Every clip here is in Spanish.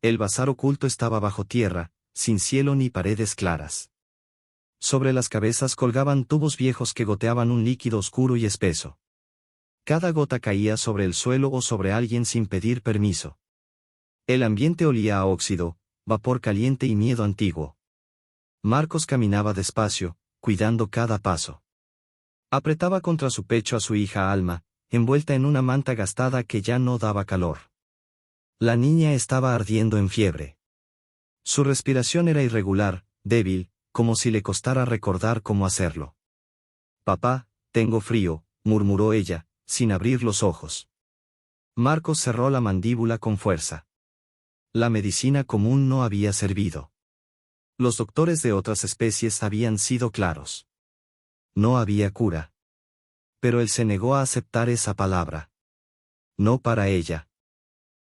El bazar oculto estaba bajo tierra, sin cielo ni paredes claras. Sobre las cabezas colgaban tubos viejos que goteaban un líquido oscuro y espeso. Cada gota caía sobre el suelo o sobre alguien sin pedir permiso. El ambiente olía a óxido, vapor caliente y miedo antiguo. Marcos caminaba despacio, cuidando cada paso. Apretaba contra su pecho a su hija Alma, envuelta en una manta gastada que ya no daba calor. La niña estaba ardiendo en fiebre. Su respiración era irregular, débil, como si le costara recordar cómo hacerlo. «Papá, tengo frío», murmuró ella, sin abrir los ojos. Marcos cerró la mandíbula con fuerza. La medicina común no había servido. Los doctores de otras especies habían sido claros. No había cura. Pero él se negó a aceptar esa palabra. No para ella.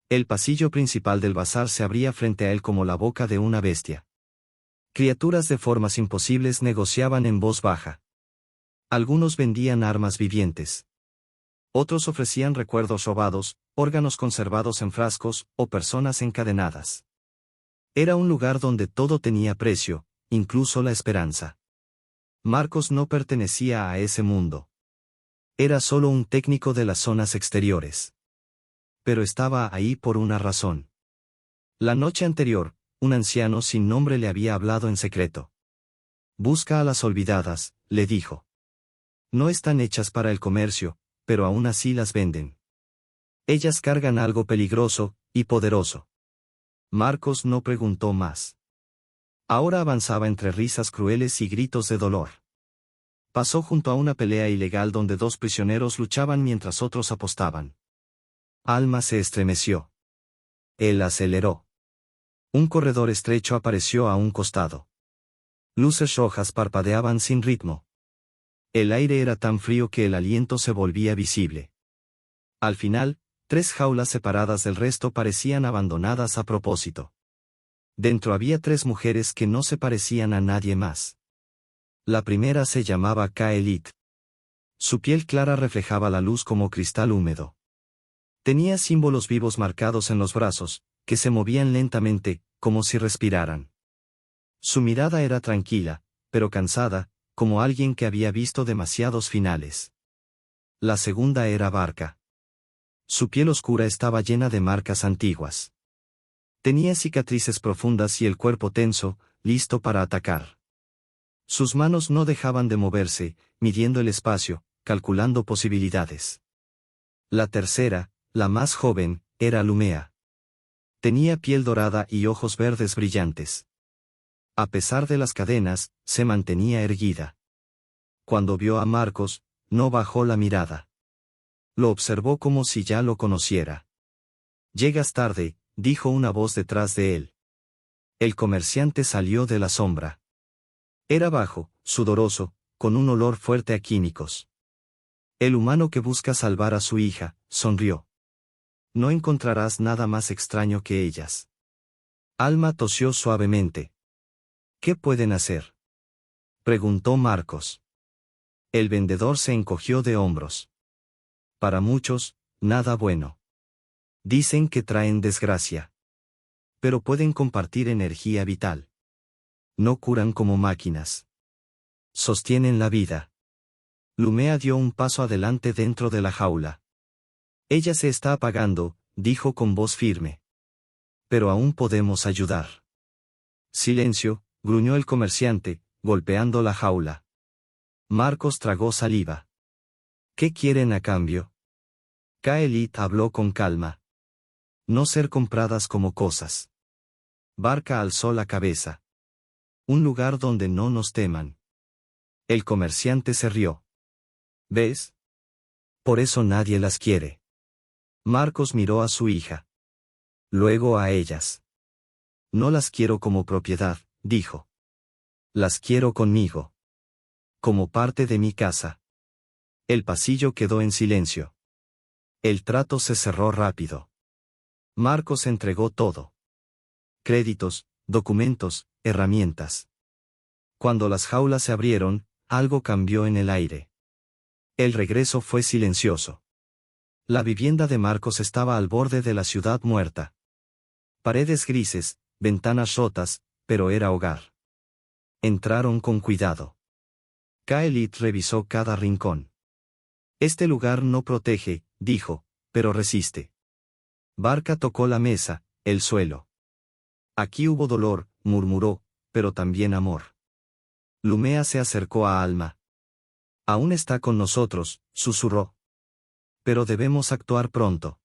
El pasillo principal del bazar se abría frente a él como la boca de una bestia. Criaturas de formas imposibles negociaban en voz baja. Algunos vendían armas vivientes. Otros ofrecían recuerdos robados, órganos conservados en frascos, o personas encadenadas. Era un lugar donde todo tenía precio, incluso la esperanza. Marcos no pertenecía a ese mundo. Era solo un técnico de las zonas exteriores. Pero estaba ahí por una razón. La noche anterior, un anciano sin nombre le había hablado en secreto. «Busca a las olvidadas», le dijo. «No están hechas para el comercio, pero aún así las venden. Ellas cargan algo peligroso y poderoso». Marcos no preguntó más. Ahora avanzaba entre risas crueles y gritos de dolor. Pasó junto a una pelea ilegal donde dos prisioneros luchaban mientras otros apostaban. Alma se estremeció. Él aceleró. Un corredor estrecho apareció a un costado. Luces rojas parpadeaban sin ritmo. El aire era tan frío que el aliento se volvía visible. Al final, 3 jaulas separadas del resto parecían abandonadas a propósito. Dentro había 3 mujeres que no se parecían a nadie más. La primera se llamaba Kaelit. Su piel clara reflejaba la luz como cristal húmedo. Tenía símbolos vivos marcados en los brazos, que se movían lentamente, como si respiraran. Su mirada era tranquila, pero cansada, como alguien que había visto demasiados finales. La segunda era Barca. Su piel oscura estaba llena de marcas antiguas. Tenía cicatrices profundas y el cuerpo tenso, listo para atacar. Sus manos no dejaban de moverse, midiendo el espacio, calculando posibilidades. La tercera, la más joven, era Lumea. Tenía piel dorada y ojos verdes brillantes. A pesar de las cadenas, se mantenía erguida. Cuando vio a Marcos, no bajó la mirada. Lo observó como si ya lo conociera. «Llegas tarde», dijo una voz detrás de él. El comerciante salió de la sombra. Era bajo, sudoroso, con un olor fuerte a químicos. El humano que busca salvar a su hija, sonrió. «No encontrarás nada más extraño que ellas». Alma tosió suavemente. «¿Qué pueden hacer?», preguntó Marcos. El vendedor se encogió de hombros. «Para muchos, nada bueno. Dicen que traen desgracia. Pero pueden compartir energía vital. No curan como máquinas. Sostienen la vida». Lumea dio un paso adelante dentro de la jaula. «Ella se está apagando», dijo con voz firme. «Pero aún podemos ayudar». «Silencio», gruñó el comerciante, golpeando la jaula. Marcos tragó saliva. «¿Qué quieren a cambio?». Kaelit habló con calma. «No ser compradas como cosas». Barca alzó la cabeza. «Un lugar donde no nos teman». El comerciante se rió. «¿Ves? Por eso nadie las quiere». Marcos miró a su hija. Luego a ellas. «No las quiero como propiedad», dijo. «Las quiero conmigo. Como parte de mi casa». El pasillo quedó en silencio. El trato se cerró rápido. Marcos entregó todo. Créditos, documentos, herramientas. Cuando las jaulas se abrieron, algo cambió en el aire. El regreso fue silencioso. La vivienda de Marcos estaba al borde de la ciudad muerta. Paredes grises, ventanas rotas, pero era hogar. Entraron con cuidado. Kaelit revisó cada rincón. Este lugar no protege, dijo, pero resiste. Barca tocó la mesa, el suelo. Aquí hubo dolor, murmuró, pero también amor. Lumea se acercó a Alma. Aún está con nosotros, susurró. Pero debemos actuar pronto.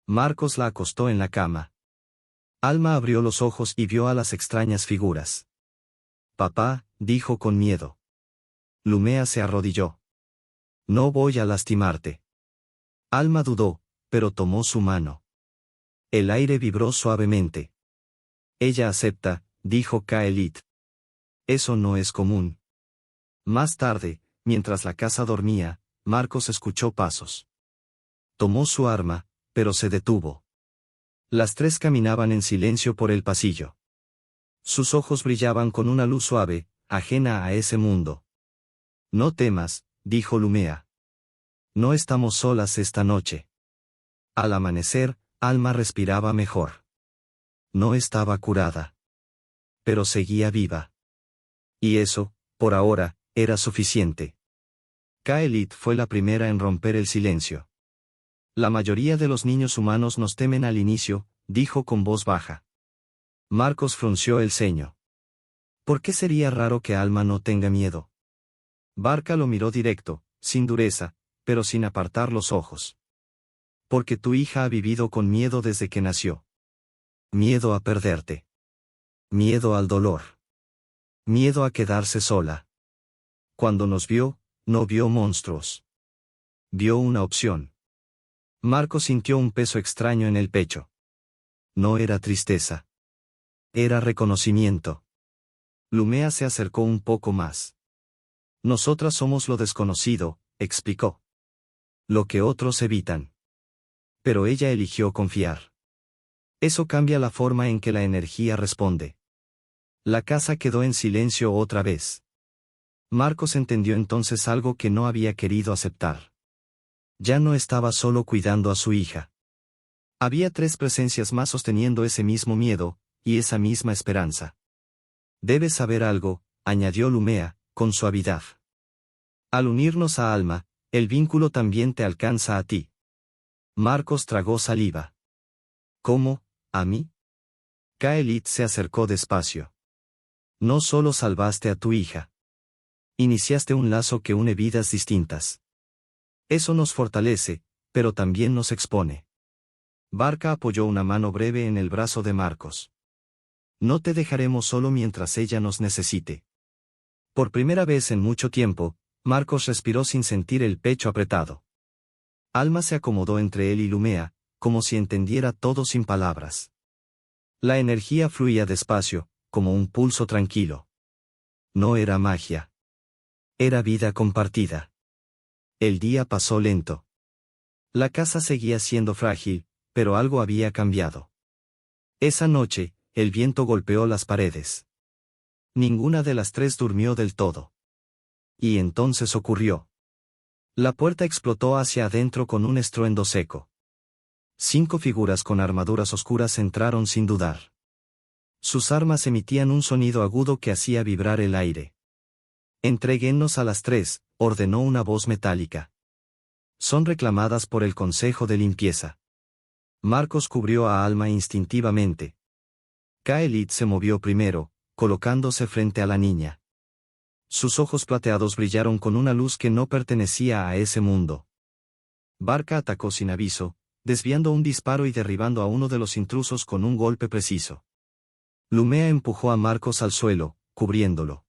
Marcos la acostó en la cama. Alma abrió los ojos y vio a las extrañas figuras. Papá, dijo con miedo. Lumea se arrodilló. No voy a lastimarte. Alma dudó, pero tomó su mano. El aire vibró suavemente. Ella acepta, dijo Kaelit. Eso no es común. Más tarde, mientras la casa dormía, Marcos escuchó pasos. Tomó su arma, pero se detuvo. Las tres caminaban en silencio por el pasillo. Sus ojos brillaban con una luz suave, ajena a ese mundo. No temas, dijo Lumea. No estamos solas esta noche. Al amanecer, Alma respiraba mejor. No estaba curada. Pero seguía viva. Y eso, por ahora, era suficiente. Kaelit fue la primera en romper el silencio. La mayoría de los niños humanos nos temen al inicio, dijo con voz baja. Marcos frunció el ceño. ¿Por qué sería raro que Alma no tenga miedo? Barca lo miró directo, sin dureza, pero sin apartar los ojos. Porque tu hija ha vivido con miedo desde que nació. Miedo a perderte. Miedo al dolor. Miedo a quedarse sola. Cuando nos vio, no vio monstruos. Vio una opción. Marcos sintió un peso extraño en el pecho. No era tristeza. Era reconocimiento. Lumea se acercó un poco más. Nosotras somos lo desconocido, explicó. Lo que otros evitan. Pero ella eligió confiar. Eso cambia la forma en que la energía responde. La casa quedó en silencio otra vez. Marcos entendió entonces algo que no había querido aceptar. Ya no estaba solo cuidando a su hija. Había tres presencias más sosteniendo ese mismo miedo, y esa misma esperanza. Debes saber algo, añadió Lumea, con suavidad. Al unirnos a Alma, el vínculo también te alcanza a ti. Marcos tragó saliva. ¿Cómo, a mí? Kaelit se acercó despacio. No solo salvaste a tu hija. Iniciaste un lazo que une vidas distintas. Eso nos fortalece, pero también nos expone. Barca apoyó una mano breve en el brazo de Marcos. No te dejaremos solo mientras ella nos necesite. Por primera vez en mucho tiempo, Marcos respiró sin sentir el pecho apretado. Alma se acomodó entre él y Lumea, como si entendiera todo sin palabras. La energía fluía despacio, como un pulso tranquilo. No era magia. Era vida compartida. El día pasó lento. La casa seguía siendo frágil, pero algo había cambiado. Esa noche, el viento golpeó las paredes. Ninguna de las tres durmió del todo. Y entonces ocurrió. La puerta explotó hacia adentro con un estruendo seco. 5 figuras con armaduras oscuras entraron sin dudar. Sus armas emitían un sonido agudo que hacía vibrar el aire. Entréguennos a las 3, ordenó una voz metálica. Son reclamadas por el Consejo de Limpieza. Marcos cubrió a Alma instintivamente. Kaelit se movió primero, colocándose frente a la niña. Sus ojos plateados brillaron con una luz que no pertenecía a ese mundo. Barca atacó sin aviso, desviando un disparo y derribando a uno de los intrusos con un golpe preciso. Lumea empujó a Marcos al suelo, cubriéndolo.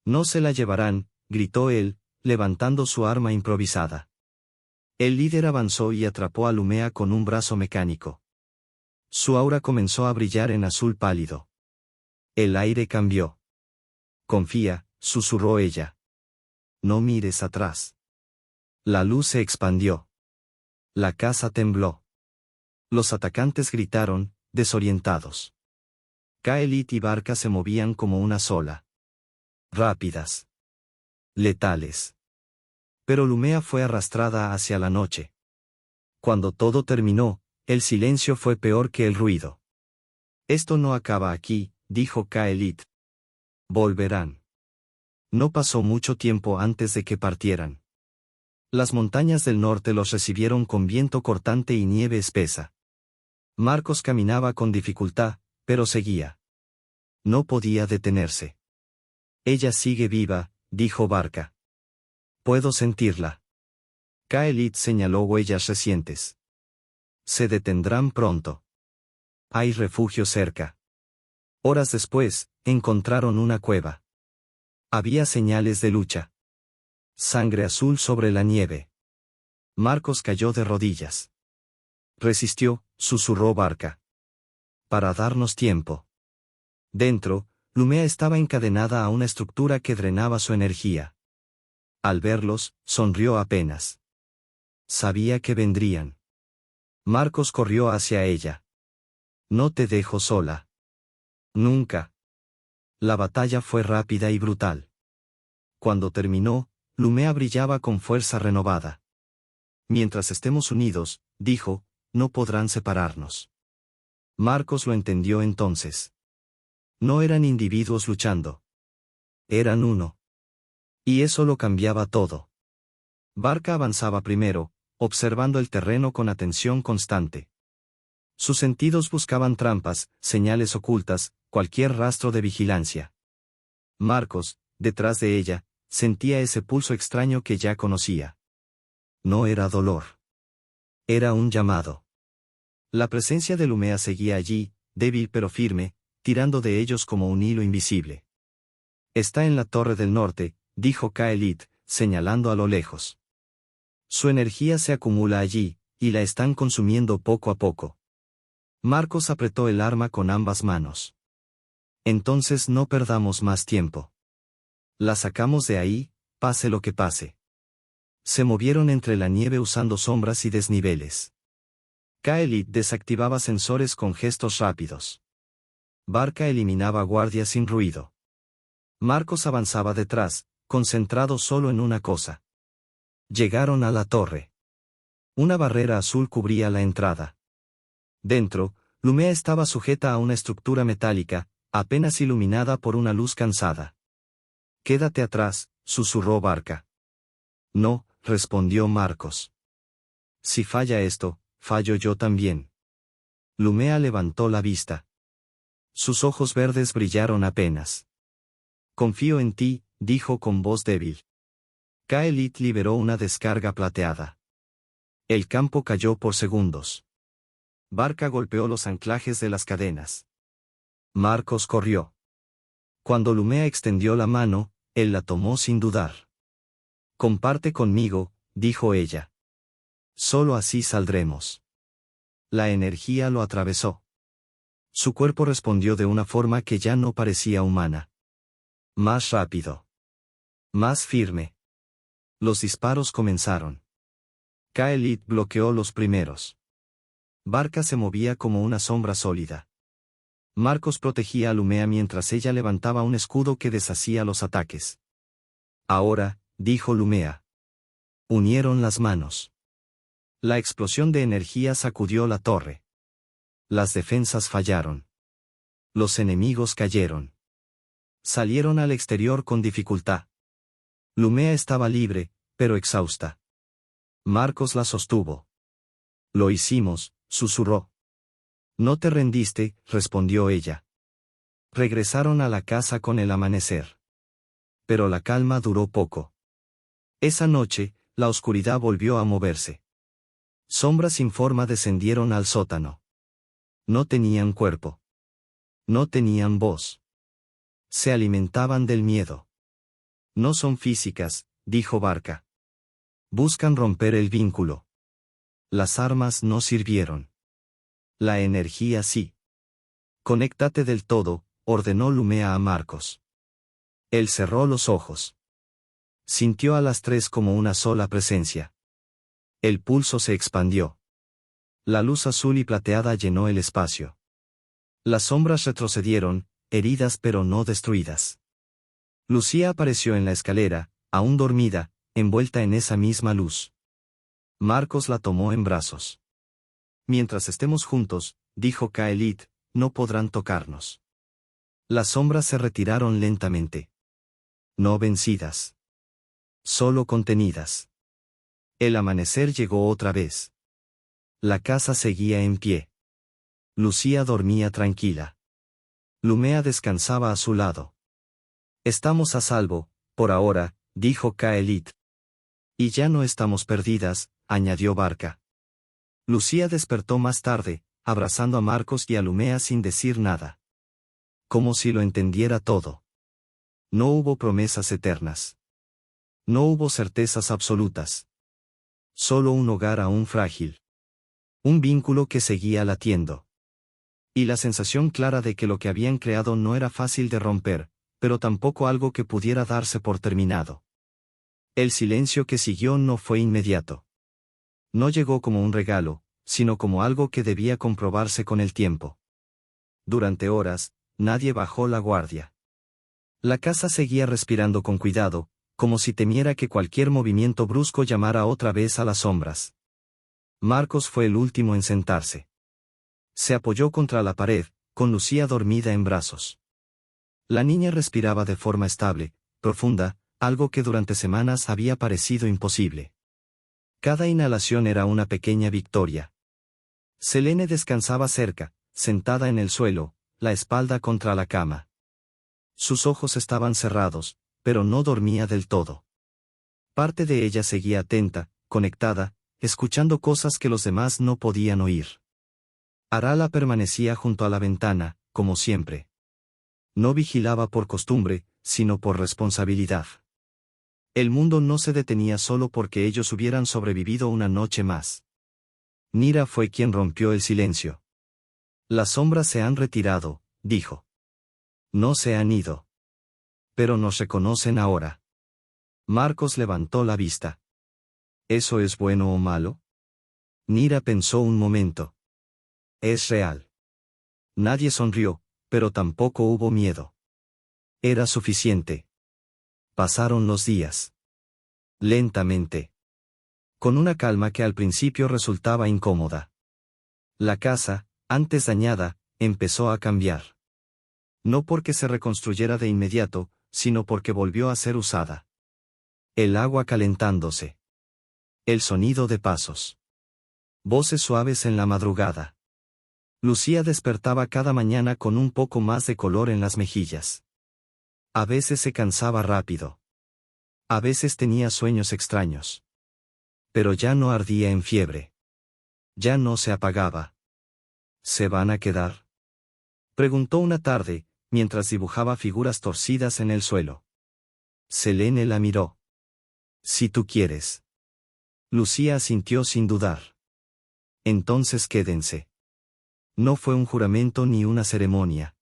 No se la llevarán, gritó él, levantando su arma improvisada. El líder avanzó y atrapó a Lumea con un brazo mecánico. Su aura comenzó a brillar en azul pálido. El aire cambió. Confía, susurró ella. No mires atrás. La luz se expandió. La casa tembló. Los atacantes gritaron, desorientados. Kaelit y Barca se movían como una sola. Rápidas. Letales. Pero Lumea fue arrastrada hacia la noche. Cuando todo terminó, el silencio fue peor que el ruido. Esto no acaba aquí, dijo Kaelit. Volverán. No pasó mucho tiempo antes de que partieran. Las montañas del norte los recibieron con viento cortante y nieve espesa. Marcos caminaba con dificultad, pero seguía. No podía detenerse. Ella sigue viva, dijo Barca. Puedo sentirla. Kaelit señaló huellas recientes. Se detendrán pronto. Hay refugio cerca. Horas después, encontraron una cueva. Había señales de lucha. Sangre azul sobre la nieve. Marcos cayó de rodillas. Resistió, susurró Barca. Para darnos tiempo. Dentro, Lumea estaba encadenada a una estructura que drenaba su energía. Al verlos, sonrió apenas. Sabía que vendrían. Marcos corrió hacia ella. No te dejo sola. Nunca. La batalla fue rápida y brutal. Cuando terminó, Lumea brillaba con fuerza renovada. Mientras estemos unidos, dijo, no podrán separarnos. Marcos lo entendió entonces. No eran individuos luchando. Eran uno. Y eso lo cambiaba todo. Barca avanzaba primero, observando el terreno con atención constante. Sus sentidos buscaban trampas, señales ocultas, cualquier rastro de vigilancia. Marcos, detrás de ella, sentía ese pulso extraño que ya conocía. No era dolor. Era un llamado. La presencia de Lumea seguía allí, débil pero firme, tirando de ellos como un hilo invisible. Está en la torre del norte, dijo Kaelit, señalando a lo lejos. Su energía se acumula allí, y la están consumiendo poco a poco. Marcos apretó el arma con ambas manos. Entonces no perdamos más tiempo. La sacamos de ahí, pase lo que pase. Se movieron entre la nieve usando sombras y desniveles. Kaelit desactivaba sensores con gestos rápidos. Barca eliminaba guardias sin ruido. Marcos avanzaba detrás, concentrado solo en una cosa. Llegaron a la torre. Una barrera azul cubría la entrada. Dentro, Lumea estaba sujeta a una estructura metálica, apenas iluminada por una luz cansada. Quédate atrás, susurró Barca. No, respondió Marcos. Si falla esto, fallo yo también. Lumea levantó la vista. Sus ojos verdes brillaron apenas. Confío en ti, dijo con voz débil. Kaelit liberó una descarga plateada. El campo cayó por segundos. Barca golpeó los anclajes de las cadenas. Marcos corrió. Cuando Lumea extendió la mano, él la tomó sin dudar. Comparte conmigo, dijo ella. Solo así saldremos. La energía lo atravesó. Su cuerpo respondió de una forma que ya no parecía humana. Más rápido. Más firme. Los disparos comenzaron. Kaelit bloqueó los primeros. Barca se movía como una sombra sólida. Marcos protegía a Lumea mientras ella levantaba un escudo que deshacía los ataques. Ahora, dijo Lumea. Unieron las manos. La explosión de energía sacudió la torre. Las defensas fallaron. Los enemigos cayeron. Salieron al exterior con dificultad. Lumea estaba libre, pero exhausta. Marcos la sostuvo. Lo hicimos, susurró. No te rendiste, respondió ella. Regresaron a la casa con el amanecer. Pero la calma duró poco. Esa noche, la oscuridad volvió a moverse. Sombras sin forma descendieron al sótano. No tenían cuerpo. No tenían voz. Se alimentaban del miedo. No son físicas, dijo Barca. Buscan romper el vínculo. Las armas no sirvieron. La energía sí. Conéctate del todo, ordenó Lumea a Marcos. Él cerró los ojos. Sintió a las tres como una sola presencia. El pulso se expandió. La luz azul y plateada llenó el espacio. Las sombras retrocedieron, heridas pero no destruidas. Lucía apareció en la escalera, aún dormida, envuelta en esa misma luz. Marcos la tomó en brazos. Mientras estemos juntos, dijo Kaelit, no podrán tocarnos. Las sombras se retiraron lentamente. No vencidas. Solo contenidas. El amanecer llegó otra vez. La casa seguía en pie. Lucía dormía tranquila. Lumea descansaba a su lado. Estamos a salvo, por ahora, dijo Kaelit. Y ya no estamos perdidas, añadió Barca. Lucía despertó más tarde, abrazando a Marcos y a Lumea sin decir nada. Como si lo entendiera todo. No hubo promesas eternas. No hubo certezas absolutas. Solo un hogar aún frágil. Un vínculo que seguía latiendo. Y la sensación clara de que lo que habían creado no era fácil de romper, pero tampoco algo que pudiera darse por terminado. El silencio que siguió no fue inmediato. No llegó como un regalo, sino como algo que debía comprobarse con el tiempo. Durante horas, nadie bajó la guardia. La casa seguía respirando con cuidado, como si temiera que cualquier movimiento brusco llamara otra vez a las sombras. Marcos fue el último en sentarse. Se apoyó contra la pared, con Lucía dormida en brazos. La niña respiraba de forma estable, profunda, algo que durante semanas había parecido imposible. Cada inhalación era una pequeña victoria. Selene descansaba cerca, sentada en el suelo, la espalda contra la cama. Sus ojos estaban cerrados, pero no dormía del todo. Parte de ella seguía atenta, conectada, escuchando cosas que los demás no podían oír. Arala permanecía junto a la ventana, como siempre. No vigilaba por costumbre, sino por responsabilidad. El mundo no se detenía solo porque ellos hubieran sobrevivido una noche más. Nira fue quien rompió el silencio. Las sombras se han retirado, dijo. No se han ido. Pero nos reconocen ahora. Marcos levantó la vista. ¿Eso es bueno o malo? Nira pensó un momento. Es real. Nadie sonrió, pero tampoco hubo miedo. Era suficiente. Pasaron los días. Lentamente. Con una calma que al principio resultaba incómoda. La casa, antes dañada, empezó a cambiar. No porque se reconstruyera de inmediato, sino porque volvió a ser usada. El agua calentándose. El sonido de pasos. Voces suaves en la madrugada. Lucía despertaba cada mañana con un poco más de color en las mejillas. A veces se cansaba rápido. A veces tenía sueños extraños. Pero ya no ardía en fiebre. Ya no se apagaba. ¿Se van a quedar? Preguntó una tarde, mientras dibujaba figuras torcidas en el suelo. Selene la miró. Si tú quieres. Lucía asintió sin dudar. Entonces quédense. No fue un juramento ni una ceremonia.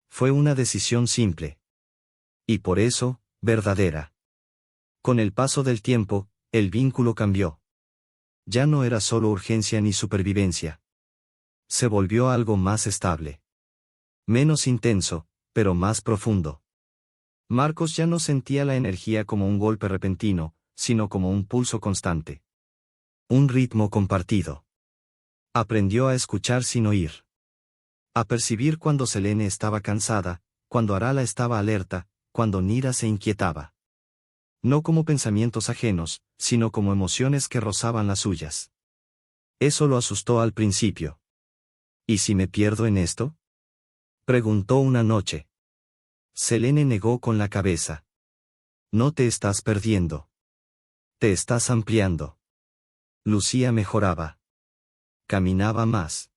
Fue una decisión simple. Y por eso, verdadera. Con el paso del tiempo, el vínculo cambió. Ya no era solo urgencia ni supervivencia. Se volvió algo más estable. Menos intenso, pero más profundo. Marcos ya no sentía la energía como un golpe repentino, sino como un pulso constante. Un ritmo compartido. Aprendió a escuchar sin oír. A percibir cuando Selene estaba cansada, cuando Arala estaba alerta, cuando Nira se inquietaba. No como pensamientos ajenos, sino como emociones que rozaban las suyas. Eso lo asustó al principio. ¿Y si me pierdo en esto? Preguntó una noche. Selene negó con la cabeza. No te estás perdiendo. Te estás ampliando. Lucía mejoraba. Caminaba más.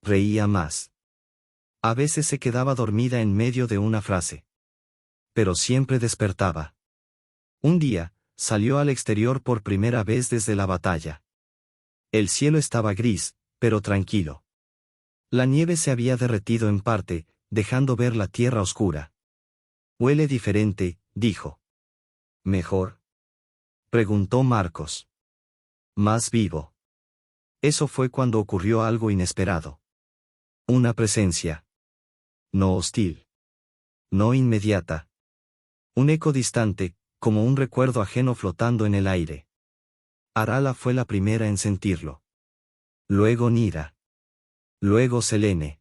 Reía más. A veces se quedaba dormida en medio de una frase. Pero siempre despertaba. Un día, salió al exterior por primera vez desde la batalla. El cielo estaba gris, pero tranquilo. La nieve se había derretido en parte, dejando ver la tierra oscura. Huele diferente, dijo. ¿Mejor? Preguntó Marcos. Más vivo. Eso fue cuando ocurrió algo inesperado. Una presencia. No hostil. No inmediata. Un eco distante, como un recuerdo ajeno flotando en el aire. Arala fue la primera en sentirlo. Luego Nira. Luego Selene.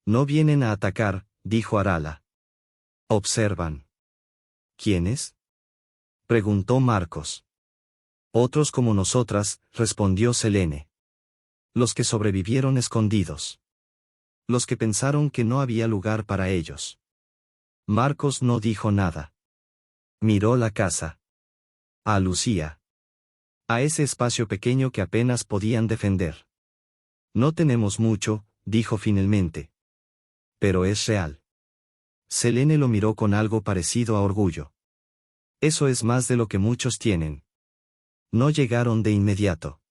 No vienen a atacar, dijo Arala. Observan. ¿Quiénes? Preguntó Marcos. Otros como nosotras, respondió Selene. Los que sobrevivieron escondidos. Los que pensaron que no había lugar para ellos. Marcos no dijo nada. Miró la casa. A Lucía. A ese espacio pequeño que apenas podían defender. No tenemos mucho, dijo finalmente. Pero es real. Selene lo miró con algo parecido a orgullo. Eso es más de lo que muchos tienen. No llegaron de inmediato.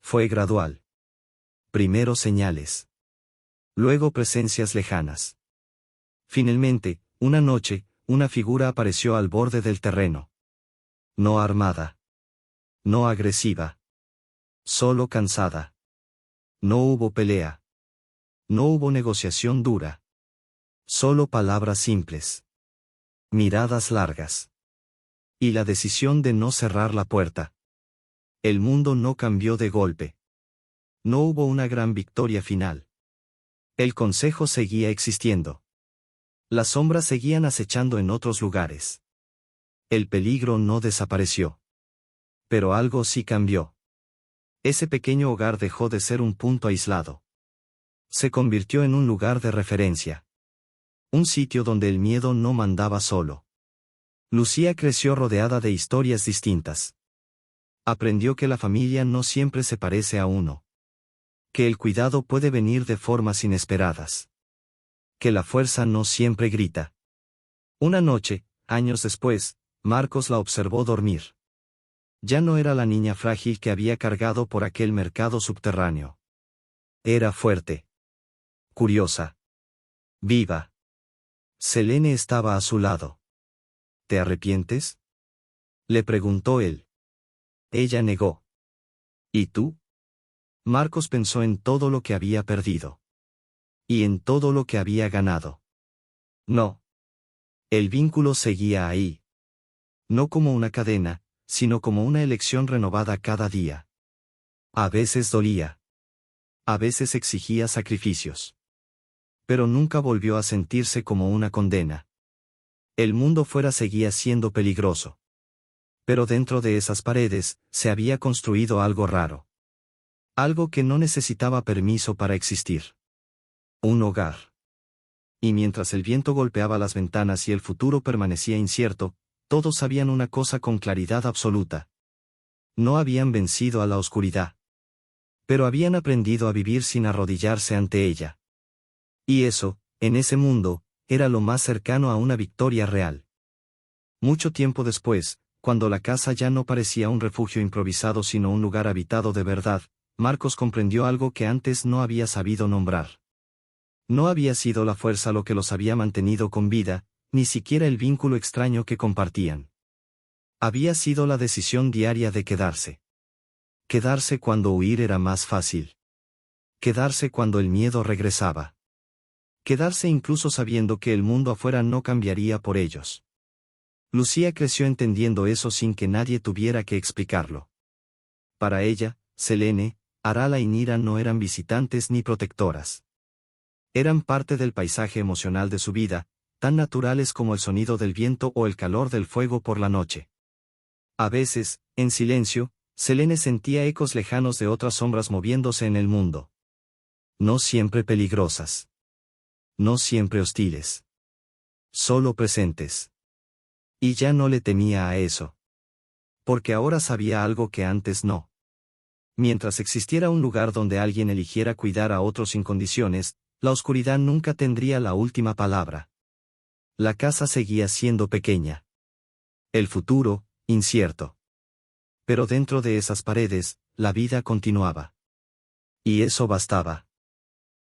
Fue gradual. Primero señales. Luego presencias lejanas. Finalmente, una noche, una figura apareció al borde del terreno. No armada. No agresiva. Solo cansada. No hubo pelea. No hubo negociación dura. Solo palabras simples. Miradas largas. Y la decisión de no cerrar la puerta. El mundo no cambió de golpe. No hubo una gran victoria final. El consejo seguía existiendo. Las sombras seguían acechando en otros lugares. El peligro no desapareció. Pero algo sí cambió. Ese pequeño hogar dejó de ser un punto aislado. Se convirtió en un lugar de referencia. Un sitio donde el miedo no mandaba solo. Lucía creció rodeada de historias distintas. Aprendió que la familia no siempre se parece a uno. Que el cuidado puede venir de formas inesperadas. Que la fuerza no siempre grita. Una noche, años después, Marcos la observó dormir. Ya no era la niña frágil que había cargado por aquel mercado subterráneo. Era fuerte. Curiosa. Viva. Selene estaba a su lado. ¿Te arrepientes? Le preguntó él. Ella negó. ¿Y tú? Marcos pensó en todo lo que había perdido. Y en todo lo que había ganado. No. El vínculo seguía ahí. No como una cadena, sino como una elección renovada cada día. A veces dolía. A veces exigía sacrificios. Pero nunca volvió a sentirse como una condena. El mundo fuera seguía siendo peligroso. Pero dentro de esas paredes, se había construido algo raro. Algo que no necesitaba permiso para existir. Un hogar. Y mientras el viento golpeaba las ventanas y el futuro permanecía incierto, todos sabían una cosa con claridad absoluta. No habían vencido a la oscuridad. Pero habían aprendido a vivir sin arrodillarse ante ella. Y eso, en ese mundo, era lo más cercano a una victoria real. Mucho tiempo después, cuando la casa ya no parecía un refugio improvisado sino un lugar habitado de verdad, Marcos comprendió algo que antes no había sabido nombrar. No había sido la fuerza lo que los había mantenido con vida, ni siquiera el vínculo extraño que compartían. Había sido la decisión diaria de quedarse. Quedarse cuando huir era más fácil. Quedarse cuando el miedo regresaba. Quedarse incluso sabiendo que el mundo afuera no cambiaría por ellos. Lucía creció entendiendo eso sin que nadie tuviera que explicarlo. Para ella, Selene, Arala y Nira no eran visitantes ni protectoras. Eran parte del paisaje emocional de su vida, tan naturales como el sonido del viento o el calor del fuego por la noche. A veces, en silencio, Selene sentía ecos lejanos de otras sombras moviéndose en el mundo. No siempre peligrosas. No siempre hostiles. Solo presentes. Y ya no le temía a eso. Porque ahora sabía algo que antes no. Mientras existiera un lugar donde alguien eligiera cuidar a otros sin condiciones, la oscuridad nunca tendría la última palabra. La casa seguía siendo pequeña. El futuro, incierto. Pero dentro de esas paredes, la vida continuaba. Y eso bastaba.